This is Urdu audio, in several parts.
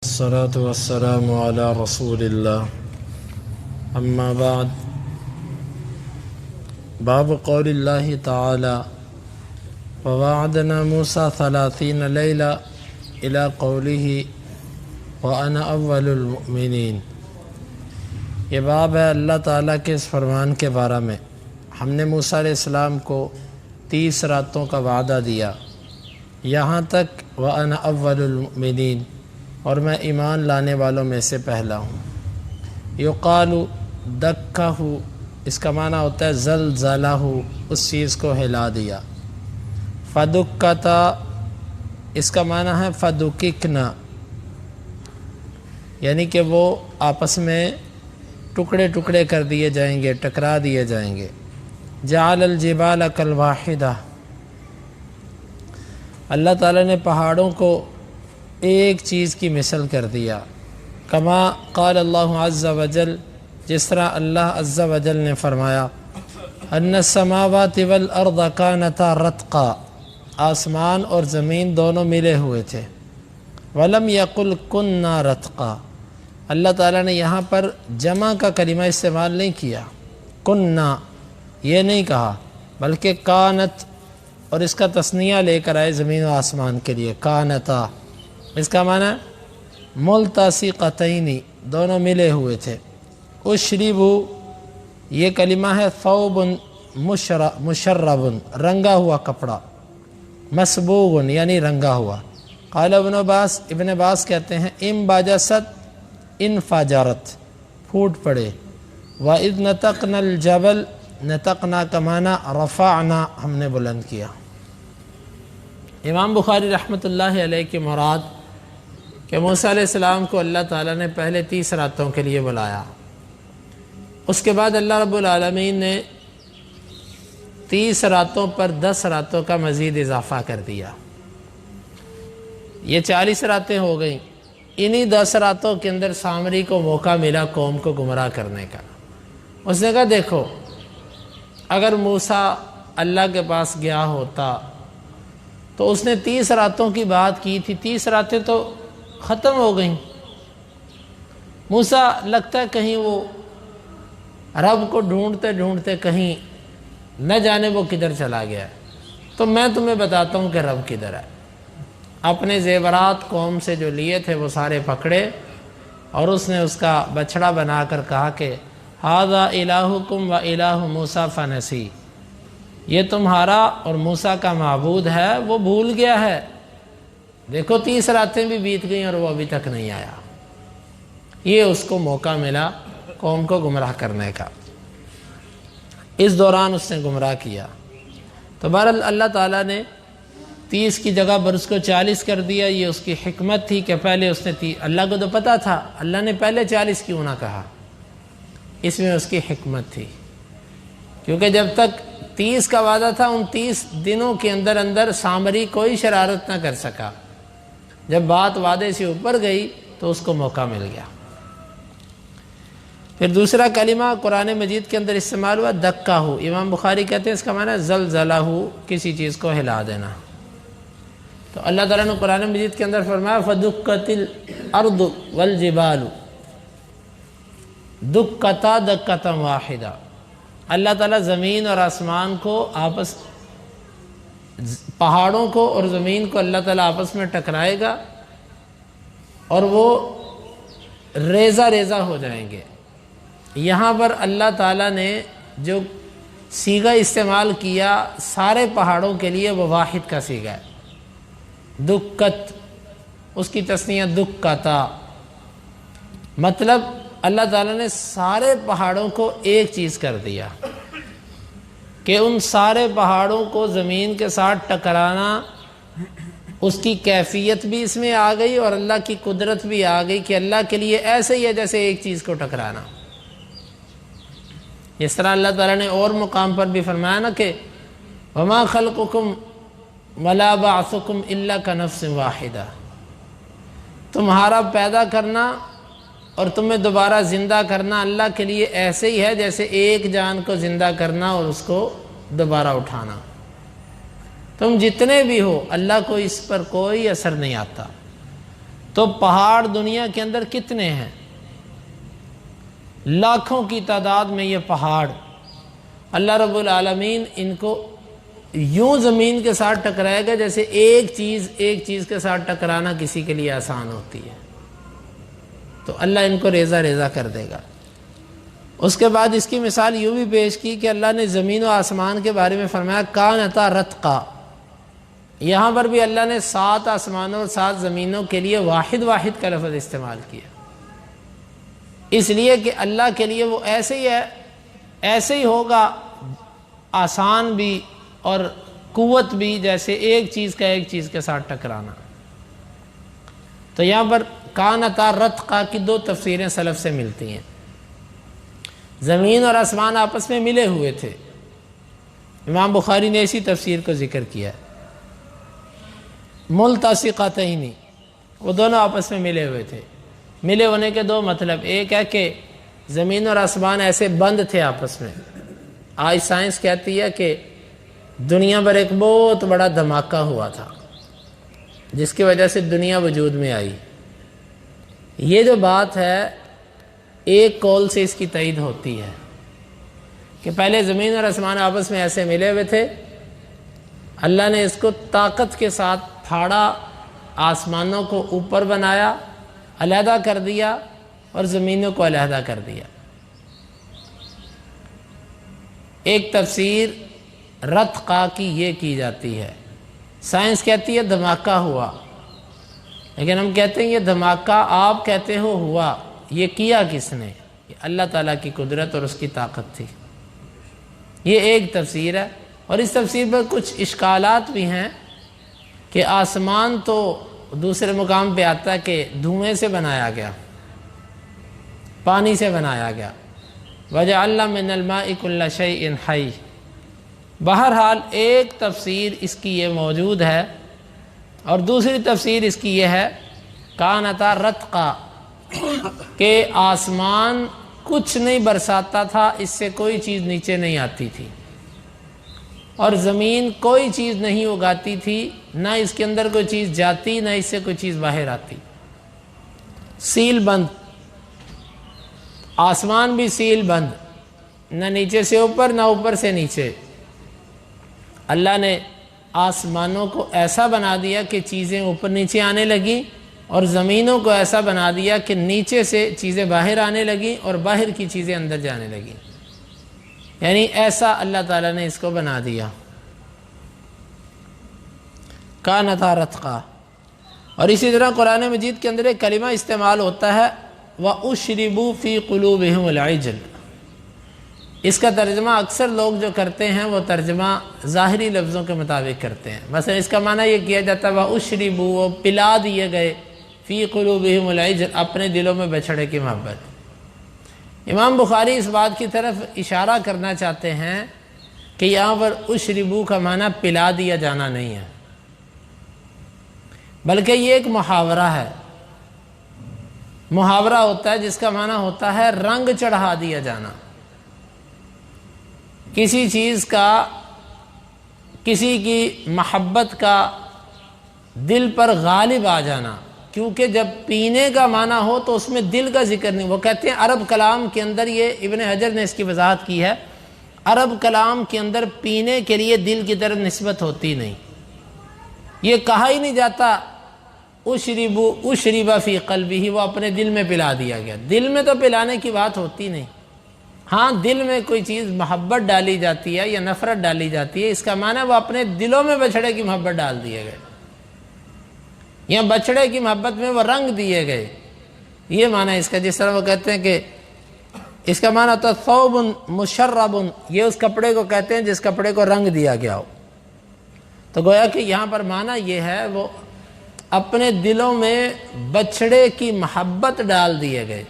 الصلاة والسلام على رسول الله أما بعد باب قول الله تعالى ووعدنا موسى 30 ليلة إلى قوله وأنا أول المؤمنين۔ یہ باب ہے اللہ تعالیٰ کے اس فرمان کے بارے میں ہم نے موسیٰ علیہ السلام کو 30 راتوں کا وعدہ دیا یہاں تک وأنا أول المؤمنين، اور میں ایمان لانے والوں میں سے پہلا ہوں۔ یقال دکہ، اس کا معنی ہوتا ہے زلزلہ، اس چیز کو ہلا دیا۔ فدکتا، اس کا معنی ہے فدککنا، یعنی کہ وہ آپس میں ٹکڑے ٹکڑے کر دیے جائیں گے، ٹکرا دیے جائیں گے۔ جعل الجبال کالواحدہ، اللہ تعالیٰ نے پہاڑوں کو ایک چیز کی مثل کر دیا۔ کما قال اللہ عز وجل، جس طرح اللہ عز وجل نے فرمایا ان السماوات والارض کانتا رتقا، آسمان اور زمین دونوں ملے ہوئے تھے۔ ولم یقل کننا رتقا، اللہ تعالیٰ نے یہاں پر جمع کا کلمہ استعمال نہیں کیا، کننا یہ نہیں کہا، بلکہ کانت، اور اس کا تثنیہ لے کر آئے زمین و آسمان کے لیے، کانتا، اس کا معنی ملتصقتین، دونوں ملے ہوئے تھے۔ اشربو، یہ کلمہ ہے ثوب مشرب، رنگا ہوا کپڑا، مسبوغ یعنی رنگا ہوا۔ قال ابن عباس کہتے ہیں انبجست، انفجرت، پھوٹ پڑے۔ وَإِذْ نَتَقْنَا الْجَبَلَ، نتقنا کا معنی رفعنا، ہم نے بلند کیا۔ امام بخاری رحمۃ اللہ علیہ کی مراد کہ موسیٰ علیہ السلام کو اللہ تعالیٰ نے پہلے 30 راتوں کے لیے بلایا، اس کے بعد اللہ رب العالمین نے 30 راتوں پر 10 راتوں کا مزید اضافہ کر دیا، یہ 40 راتیں ہو گئیں۔ انہی 10 راتوں کے اندر سامری کو موقع ملا قوم کو گمراہ کرنے کا۔ اس نے کہا دیکھو، اگر موسیٰ اللہ کے پاس گیا ہوتا تو اس نے 30 راتوں کی بات کی تھی، 30 راتیں تو ختم ہو گئیں۔ موسیٰ لگتا ہے کہیں وہ رب کو ڈھونڈتے ڈھونڈتے کہیں نہ جانے وہ کدھر چلا گیا ہے، تو میں تمہیں بتاتا ہوں کہ رب کدھر ہے۔ اپنے زیورات قوم سے جو لیے تھے وہ سارے پکڑے، اور اس نے اس کا بچڑا بنا کر کہا کہ ھذا الہکم و الہ موسیٰ فنسی، یہ تمہارا اور موسیٰ کا معبود ہے، وہ بھول گیا ہے۔ دیکھو 30 راتیں بھی بیت گئیں اور وہ ابھی تک نہیں آیا۔ یہ اس کو موقع ملا قوم کو گمراہ کرنے کا، اس دوران اس نے گمراہ کیا۔ تو بہرحال اللہ تعالیٰ نے 30 کی جگہ پر اس کو 40 کر دیا۔ یہ اس کی حکمت تھی کہ پہلے اس نے اللہ کو تو پتہ تھا، اللہ نے پہلے 40 کیوں نہ کہا، اس میں اس کی حکمت تھی، کیونکہ جب تک 30 کا وعدہ تھا ان 30 دنوں کے اندر اندر سامری کوئی شرارت نہ کر سکا۔ جب بات وعدے سے اوپر گئی تو اس کو موقع مل گیا۔ پھر دوسرا کلمہ قرآن مجید کے اندر استعمال ہوا دکہ ہو، امام بخاری کہتے ہیں اس کا معنی زلزلہ ہو، کسی چیز کو ہلا دینا۔ تو اللہ تعالیٰ نے قرآن مجید کے اندر فرمایا فدکت الارض والجبال دکتا دکتا واحدہ، اللہ تعالیٰ زمین اور آسمان کو پہاڑوں کو اور زمین کو اللہ تعالیٰ آپس میں ٹکرائے گا اور وہ ریزہ ریزہ ہو جائیں گے۔ یہاں پر اللہ تعالیٰ نے جو صیغہ استعمال کیا سارے پہاڑوں کے لیے وہ واحد کا صیغہ ہے، دکت، اس کی تثنیہ دکتا، مطلب اللہ تعالیٰ نے سارے پہاڑوں کو ایک چیز کر دیا کہ ان سارے پہاڑوں کو زمین کے ساتھ ٹکرانا، اس کی کیفیت بھی اس میں آ گئی اور اللہ کی قدرت بھی آ گئی کہ اللہ کے لیے ایسے ہی ہے جیسے ایک چیز کو ٹکرانا۔ اس طرح اللہ تعالیٰ نے اور مقام پر بھی فرمایا نا کہ وما خلقکم ولا بعثکم الا کنفس واحدہ، تمہارا پیدا کرنا اور تمہیں دوبارہ زندہ کرنا اللہ کے لیے ایسے ہی ہے جیسے ایک جان کو زندہ کرنا اور اس کو دوبارہ اٹھانا۔ تم جتنے بھی ہو اللہ کو اس پر کوئی اثر نہیں آتا۔ تو پہاڑ دنیا کے اندر کتنے ہیں؟ لاکھوں کی تعداد میں یہ پہاڑ، اللہ رب العالمین ان کو یوں زمین کے ساتھ ٹکرائے گا جیسے ایک چیز کے ساتھ ٹکرانا کسی کے لیے آسان ہوتی ہے، تو اللہ ان کو ریزہ ریزہ کر دے گا۔ اس کے بعد اس کی مثال یوں بھی پیش کی کہ اللہ نے زمین و آسمان کے بارے میں فرمایا کانتا رتقا، یہاں پر بھی اللہ نے 7 آسمانوں اور 7 زمینوں کے لیے واحد واحد کا لفظ استعمال کیا، اس لیے کہ اللہ کے لیے وہ ایسے ہی ہے، ایسے ہی ہوگا، آسان بھی اور قوت بھی جیسے ایک چیز کا ایک چیز کے ساتھ ٹکرانا۔ تو یہاں پر کانتا رتقا کی 2 تفسیریں سلف سے ملتی ہیں، زمین اور آسمان آپس میں ملے ہوئے تھے، امام بخاری نے اسی تفسیر کو ذکر کیا، ملتصقتین، وہ دونوں آپس میں ملے ہوئے تھے۔ ملے ہونے کے 2 مطلب، ایک ہے کہ زمین اور آسمان ایسے بند تھے آپس میں، آج سائنس کہتی ہے کہ دنیا پر ایک بہت بڑا دھماکہ ہوا تھا جس کی وجہ سے دنیا وجود میں آئی، یہ جو بات ہے ایک قول سے اس کی تائید ہوتی ہے کہ پہلے زمین اور آسمان آپس میں ایسے ملے ہوئے تھے، اللہ نے اس کو طاقت کے ساتھ پھاڑا، آسمانوں کو اوپر بنایا، علیحدہ کر دیا، اور زمینوں کو علیحدہ کر دیا۔ ایک تفسیر رتقا کی یہ کی جاتی ہے، سائنس کہتی ہے دھماکہ ہوا، لیکن ہم کہتے ہیں یہ دھماکہ آپ کہتے ہو ہوا، یہ کیا کس نے؟ یہ اللہ تعالیٰ کی قدرت اور اس کی طاقت تھی۔ یہ ایک تفسیر ہے، اور اس تفسیر پر کچھ اشکالات بھی ہیں کہ آسمان تو دوسرے مقام پہ آتا ہے کہ دھوئیں سے بنایا گیا، پانی سے بنایا گیا، وَجَعَلْنَا مِنَ الْمَاءِ كُلَّ شَيْءٍ حَيٍّ۔ بہرحال ایک تفسیر اس کی یہ موجود ہے، اور دوسری تفسیر اس کی یہ ہے کانتا رتقا، کہ آسمان کچھ نہیں برساتا تھا، اس سے کوئی چیز نیچے نہیں آتی تھی، اور زمین کوئی چیز نہیں اگاتی تھی، نہ اس کے اندر کوئی چیز جاتی، نہ اس سے کوئی چیز باہر آتی، سیل بند، آسمان بھی سیل بند، نہ نیچے سے اوپر نہ اوپر سے نیچے۔ اللہ نے آسمانوں کو ایسا بنا دیا کہ چیزیں اوپر نیچے آنے لگیں، اور زمینوں کو ایسا بنا دیا کہ نیچے سے چیزیں باہر آنے لگیں اور باہر کی چیزیں اندر جانے لگیں، یعنی ایسا اللہ تعالیٰ نے اس کو بنا دیا، کانتا رتقا۔ اور اسی طرح قرآن مجید کے اندر ایک کلمہ استعمال ہوتا ہے وَأُشْرِبُوا فِي قُلُوبِهِمُ الْعِجْلَ، اس کا ترجمہ اکثر لوگ جو کرتے ہیں وہ ترجمہ ظاہری لفظوں کے مطابق کرتے ہیں، مثلا اس کا معنی یہ کیا جاتا ہے وَأُشْرِبُوا، وہ پلا دیے گئے، فی قلوبہم العجل، اپنے دلوں میں بچھڑے کی محبت۔ امام بخاری اس بات کی طرف اشارہ کرنا چاہتے ہیں کہ یہاں پر اشربو کا معنی پلا دیا جانا نہیں ہے، بلکہ یہ ایک محاورہ ہے۔ محاورہ ہوتا ہے جس کا معنی ہوتا ہے رنگ چڑھا دیا جانا، کسی چیز کا، کسی کی محبت کا دل پر غالب آ جانا، کیونکہ جب پینے کا معنی ہو تو اس میں دل کا ذکر نہیں۔ وہ کہتے ہیں عرب کلام کے اندر، یہ ابن حجر نے اس کی وضاحت کی ہے، عرب کلام کے اندر پینے کے لیے دل کی طرف نسبت ہوتی نہیں، یہ کہا ہی نہیں جاتا اشربا فی قلبہ، وہ اپنے دل میں پلا دیا گیا، دل میں تو پلانے کی بات ہوتی نہیں۔ ہاں دل میں کوئی چیز محبت ڈالی جاتی ہے یا نفرت ڈالی جاتی ہے، اس کا معنی وہ اپنے دلوں میں بچھڑے کی محبت ڈال دیے گئے، یا بچھڑے کی محبت میں وہ رنگ دیے گئے، یہ معنی اس کا۔ جس طرح وہ کہتے ہیں کہ اس کا معنی ہوتا ہے ثوب مشرب، یہ اس کپڑے کو کہتے ہیں جس کپڑے کو رنگ دیا گیا ہو۔ تو گویا کہ یہاں پر معنی یہ ہے وہ اپنے دلوں میں بچھڑے کی محبت ڈال دیے گئے،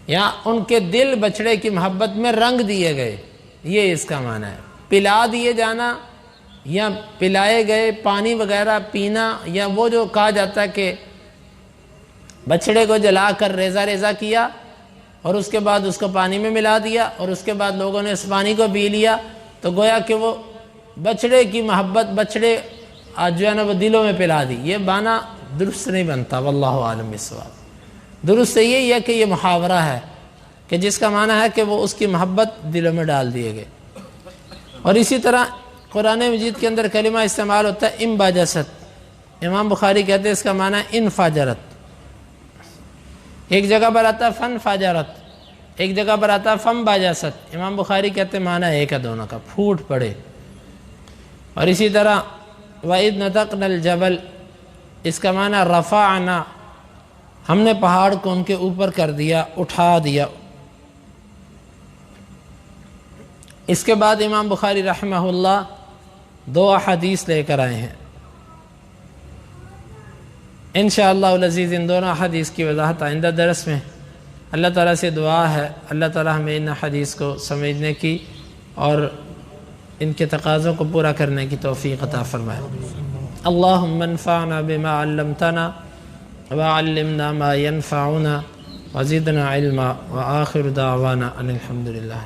یا ان کے دل بچھڑے کی محبت میں رنگ دیے گئے، یہ اس کا معنی ہے۔ پلا دیے جانا یا پلائے گئے، پانی وغیرہ پینا، یا وہ جو کہا جاتا ہے کہ بچھڑے کو جلا کر ریزہ ریزہ کیا اور اس کے بعد اس کو پانی میں ملا دیا اور اس کے بعد لوگوں نے اس پانی کو پی لیا، تو گویا کہ وہ بچھڑے کی محبت، بچھڑے جو ہے نا وہ دلوں میں پلا دی، یہ معنی درست نہیں بنتا، واللہ عالم بالصواب۔ درست یہی ہے کہ یہ محاورہ ہے کہ جس کا معنی ہے کہ وہ اس کی محبت دلوں میں ڈال دیے گئے۔ اور اسی طرح قرآن مجید کے اندر کلمہ استعمال ہوتا ہے انباجست، امام بخاری کہتے ہیں اس کا معنی ہے انفاجرت۔ ایک جگہ پر آتا ہے فن فاجرت، ایک جگہ پر آتا ہے فم باجست، امام بخاری کہتے ہیں معنی ایک ہے دونوں کا، پھوٹ پڑے۔ اور اسی طرح وَإِذْ نَتَقْنَا الْجَبَلَ، اس کا معنی رفعنا، ہم نے پہاڑ کو ان کے اوپر کر دیا، اٹھا دیا۔ اس کے بعد امام بخاری رحمہ اللہ 2 احادیث لے کر آئے ہیں، انشاءاللہ العزیز ان دونوں احادیث کی وضاحت آئندہ درس میں۔ اللہ تعالیٰ سے دعا ہے اللہ تعالیٰ ہمیں ان احادیث کو سمجھنے کی اور ان کے تقاضوں کو پورا کرنے کی توفیق عطا فرمائے۔ اللہم انفعنا بما علمتنا وعلمنا ما ينفعنا وزدنا علما وآخر دعوانا ان الحمد للہ۔